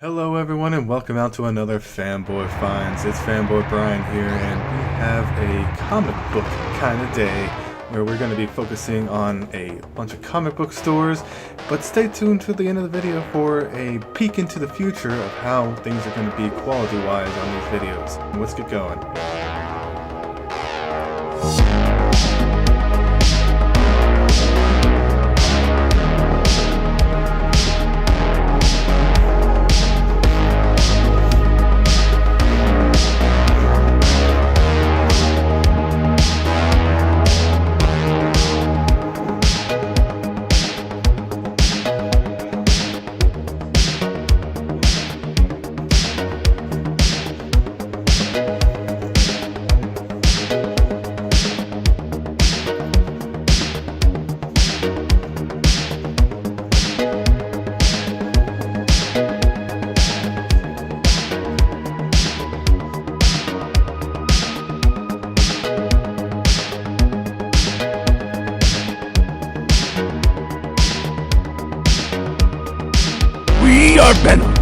Hello everyone and welcome out to another Fanboy Finds. It's Fanboy Bryan here and we have a comic book kind of day where we're going to be focusing on a bunch of comic book stores, but stay tuned to the end of the video for a peek into the future of how things are going to be quality-wise on these videos. Let's get going. We are Venom!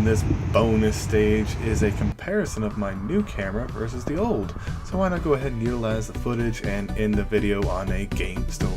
And this bonus stage is a comparison of my new camera versus the old. So why not go ahead and utilize the footage and end the video on a game store.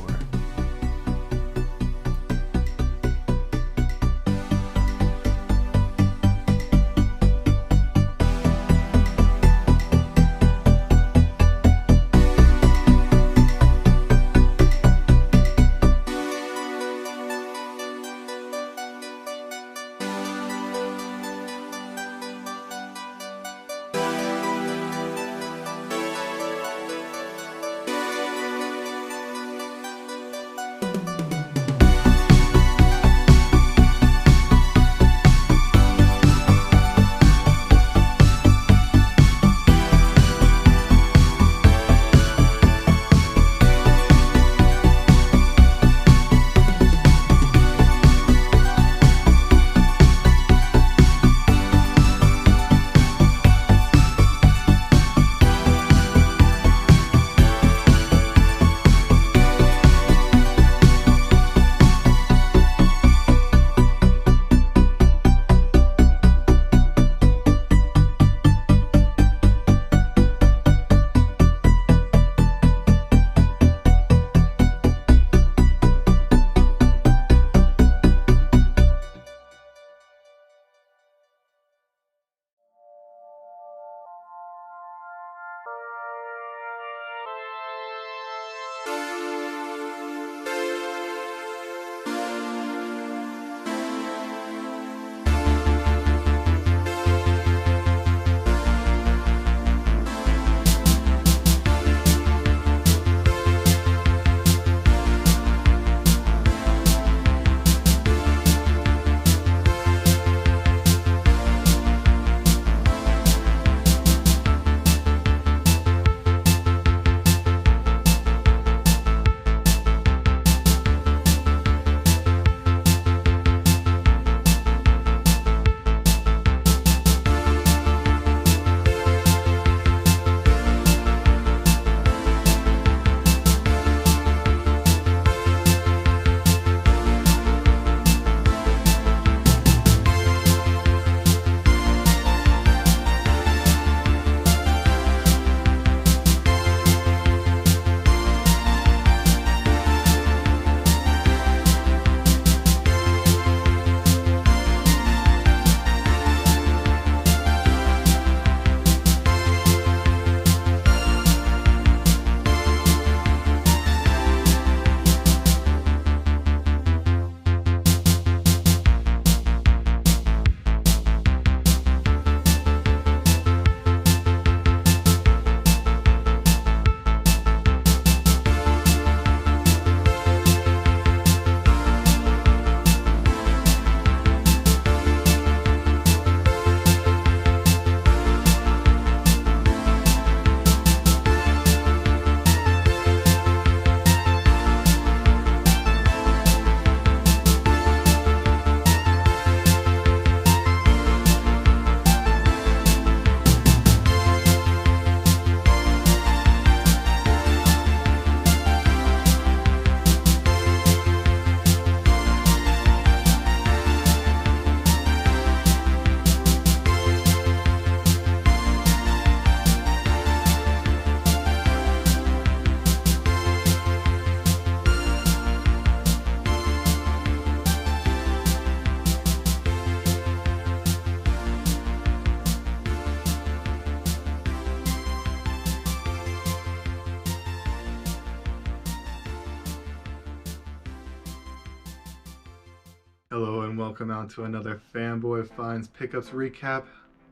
Hello and welcome out to another Fanboy Finds Pickups recap.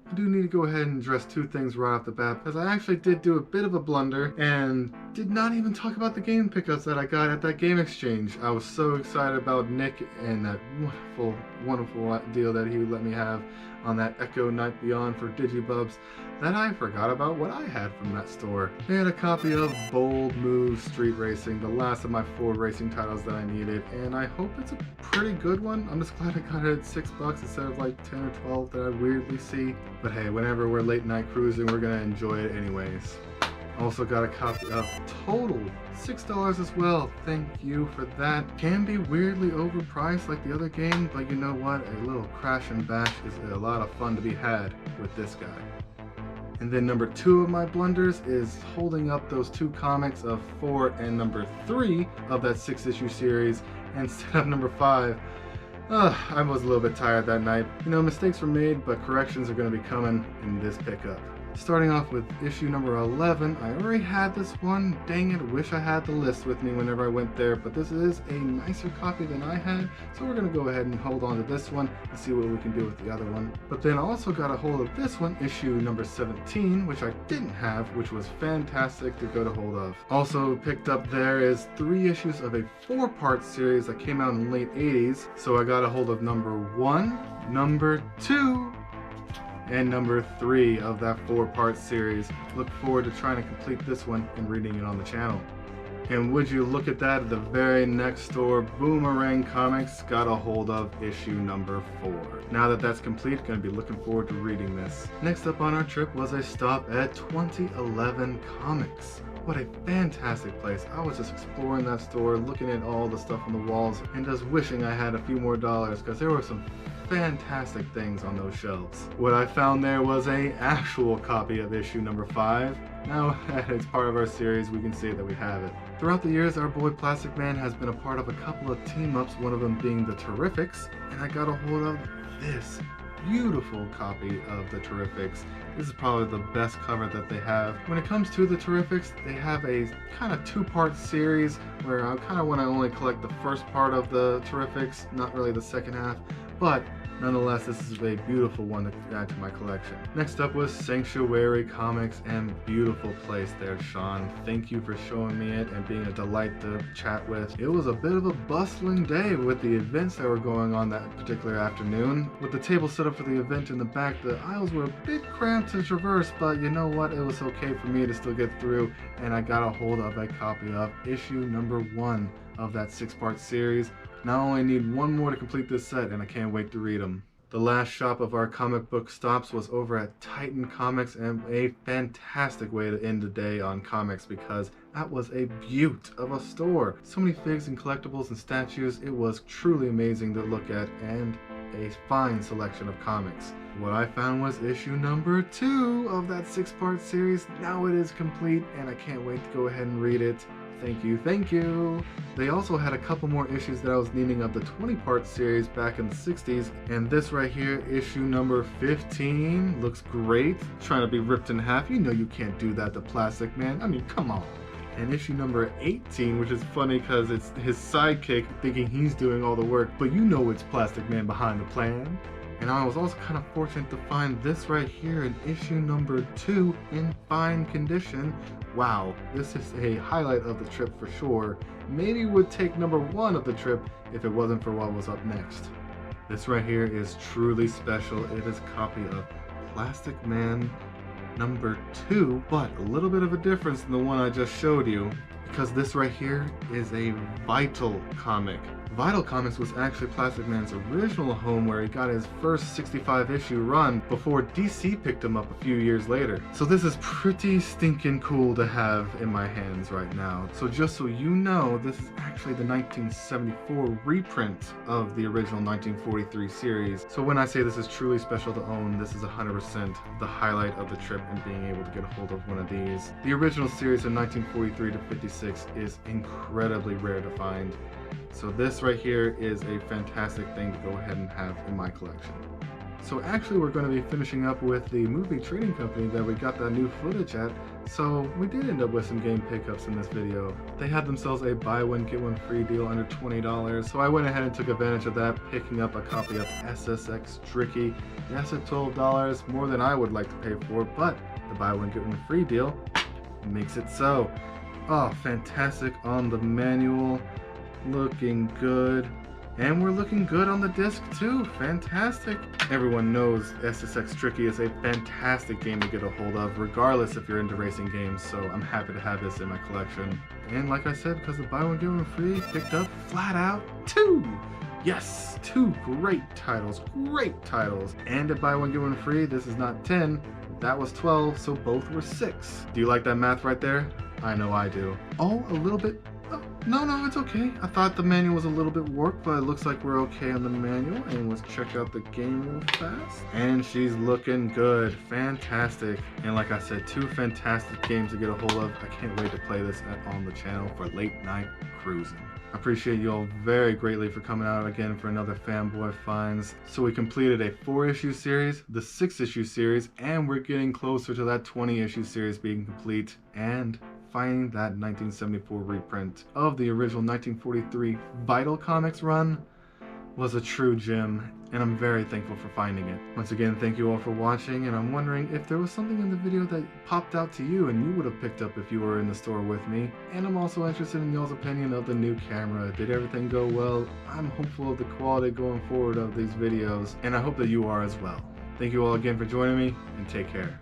I do need to go ahead and address two things right off the bat, because I actually did do a bit of a blunder and did not even talk about the game pickups that I got at that game exchange. I was so excited about Nick and that wonderful deal that he would let me have on that Echo Night Beyond for Digibubs that I forgot about what I had from that store. They had a copy of Bold Move Street Racing, the last of my 4 racing titles that I needed, and I hope it's a pretty good one. I'm just glad I got it at $6 instead of like 10 or 12 that I weirdly see. But hey, whenever we're late night cruising, we're gonna enjoy it anyways. Also got a copy of Total, $6 as well. Thank you for that. Can be weirdly overpriced like the other game, but you know what? A little crash and bash is a lot of fun to be had with this guy. And then number 2 of my blunders is holding up those 2 comics of 4 and number 3 of that 6-issue series instead of number 5. I was a little bit tired that night. You know, mistakes were made, but corrections are going to be coming in this pickup. Starting off with issue number 11, I already had this one. Dang it, wish I had the list with me whenever I went there, but this is a nicer copy than I had, so we're going to go ahead and hold on to this one and see what we can do with the other one. But then I also got a hold of this one, issue number 17, which I didn't have, which was fantastic to get a hold of. Also picked up there is 3 issues of a 4-part series that came out in the late 80s, so I got a hold of number 1, number 2, and number 3 of that 4-part series. Look forward to trying to complete this one and reading it on the channel. And would you look at that, at the very next store, Boomerang Comics got a hold of issue number 4. Now that that's complete, going to be looking forward to reading this. Next up on our trip was a stop at 2011 Comics. What a fantastic place. I was just exploring that store, looking at all the stuff on the walls, and just wishing I had a few more dollars, because there were some fantastic things on those shelves. What I found there was a actual copy of issue number 5. Now, as part of our series, we can say that we have it. Throughout the years, our boy Plastic Man has been a part of a couple of team-ups, one of them being the Terrifics, and I got a hold of this beautiful copy of the Terrifics. This is probably the best cover that they have. When it comes to the Terrifics, they have a kind of 2-part series where I kind of want to only collect the first part of the Terrifics, not really the second half, but nonetheless, this is a beautiful one to add to my collection. Next up was Sanctuary Comics, and beautiful place there, Sean. Thank you for showing me it and being a delight to chat with. It was a bit of a bustling day with the events that were going on that particular afternoon. With the table set up for the event in the back, the aisles were a bit cramped to traverse, but you know what? It was okay for me to still get through, and I got a hold of a copy of issue number 1 of that 6-part series. Now I only need 1 more to complete this set, and I can't wait to read them. The last shop of our comic book stops was over at Titan Comics, and a fantastic way to end the day on comics, because that was a beaut of a store. So many figs and collectibles and statues. It was truly amazing to look at, and a fine selection of comics. What I found was issue number 2 of that 6-part series. Now it is complete, and I can't wait to go ahead and read it. Thank you, thank you. They also had a couple more issues that I was needing of the 20-part series back in the 60s, and this right here, issue number 15, looks great. Trying to be ripped in half. You know you can't do that to Plastic Man. I mean, come on. And issue number 18, which is funny because it's his sidekick thinking he's doing all the work, but you know it's Plastic Man behind the plan. And I was also kind of fortunate to find this right here in issue number 2 in fine condition. Wow, this is a highlight of the trip for sure. Maybe would take number 1 of the trip if it wasn't for what was up next. This right here is truly special. It is a copy of Plastic Man number 2, but a little bit of a difference than the one I just showed you, because this right here is a Vital comic. Vital Comics was actually Plastic Man's original home, where he got his first 65-issue run before DC picked him up a few years later. So this is pretty stinking cool to have in my hands right now. So just so you know, this is actually the 1974 reprint of the original 1943 series. So when I say this is truly special to own, this is 100% the highlight of the trip and being able to get a hold of one of these. The original series of 1943 to 56 is incredibly rare to find. So this right here is a fantastic thing to go ahead and have in my collection. So actually we're going to be finishing up with the movie trading company that we got that new footage at. So we did end up with some game pickups in this video. They had themselves a buy one get one free deal under $20. So I went ahead and took advantage of that, picking up a copy of SSX Tricky. Yes, at $12, more than I would like to pay for, but the buy one get one free deal makes it so. Oh, fantastic on the manual. Looking good, and we're looking good on the disc too. Fantastic. Everyone knows SSX Tricky is a fantastic game to get a hold of, regardless if you're into racing games, so I'm happy to have this in my collection. And like I said, because the buy one get one free, picked up flat out 2. Yes, 2 great titles, and at buy one get one free, this is not 10, That was 12, so both were 6. Do you like that math right there? I know I do. Oh, a little bit. Oh, no, it's okay. I thought the manual was a little bit warped, but it looks like we're okay on the manual. And let's check out the game real fast. And she's looking good. Fantastic. And like I said, 2 fantastic games to get a hold of. I can't wait to play this on the channel for late night cruising. I appreciate you all very greatly for coming out again for another Fanboy Finds. So we completed a 4-issue series, the 6-issue series, and we're getting closer to that 20-issue series being complete, and finding that 1974 reprint of the original 1943 Vital Comics run was a true gem, and I'm very thankful for finding it. Once again, thank you all for watching, and I'm wondering if there was something in the video that popped out to you and you would have picked up if you were in the store with me. And I'm also interested in y'all's opinion of the new camera. Did everything go well? I'm hopeful of the quality going forward of these videos, and I hope that you are as well. Thank you all again for joining me, and take care.